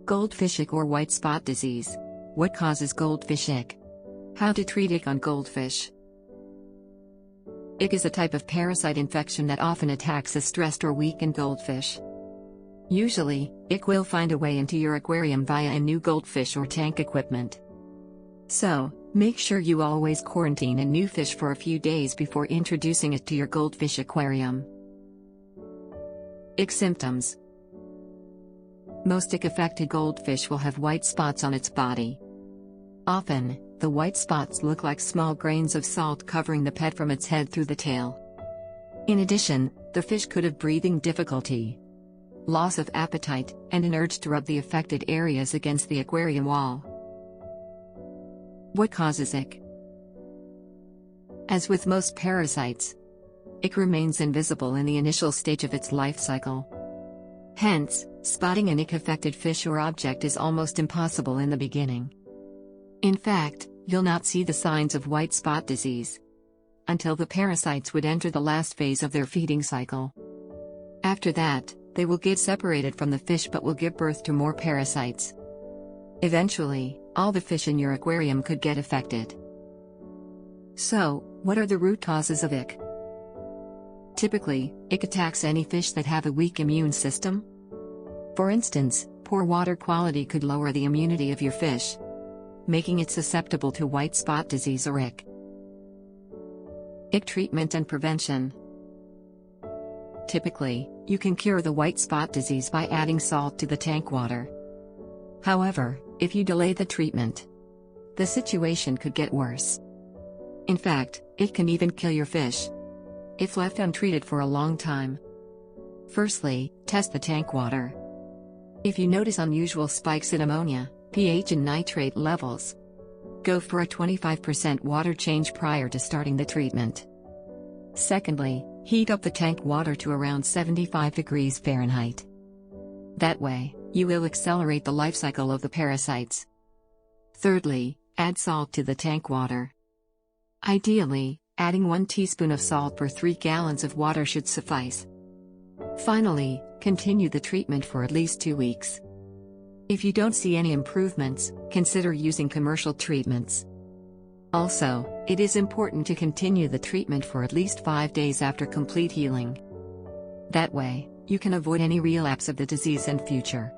Goldfish Ich or white spot disease. What causes goldfish ich? How to treat ich on goldfish. Ich is a type of parasite infection that often attacks a stressed or weakened goldfish. Usually, ich will find a way into your aquarium via a new goldfish or tank equipment. So, make sure you always quarantine a new fish for a few days before introducing it to your goldfish aquarium. Ich symptoms. Most ich-affected goldfish will have white spots on its body. Often, the white spots look like small grains of salt covering the pet from its head through the tail. In addition, the fish could have breathing difficulty, loss of appetite, and an urge to rub the affected areas against the aquarium wall. What causes ich? As with most parasites, ich remains invisible in the initial stage of its life cycle. Hence, spotting an ich-affected fish or object is almost impossible in the beginning. In fact, you'll not see the signs of white spot disease until the parasites would enter the last phase of their feeding cycle. After that, they will get separated from the fish but will give birth to more parasites. Eventually, all the fish in your aquarium could get affected. So, what are the root causes of ich? Typically, ich attacks any fish that have a weak immune system. For instance, poor water quality could lower the immunity of your fish, making it susceptible to white spot disease or ich. Ich treatment and prevention. Typically, you can cure the white spot disease by adding salt to the tank water. However, if you delay the treatment, the situation could get worse. In fact, it can even kill your fish if left untreated for a long time. Firstly, test the tank water. If you notice unusual spikes in ammonia, pH and nitrate levels, go for a 25% water change prior to starting the treatment. Secondly, heat up the tank water to around 75 degrees Fahrenheit. That way, you will accelerate the life cycle of the parasites. Thirdly, add salt to the tank water. Ideally, adding 1 teaspoon of salt per 3 gallons of water should suffice. Finally, continue the treatment for at least 2 weeks. If you don't see any improvements, consider using commercial treatments. Also, it is important to continue the treatment for at least 5 days after complete healing. That way, you can avoid any relapse of the disease in future.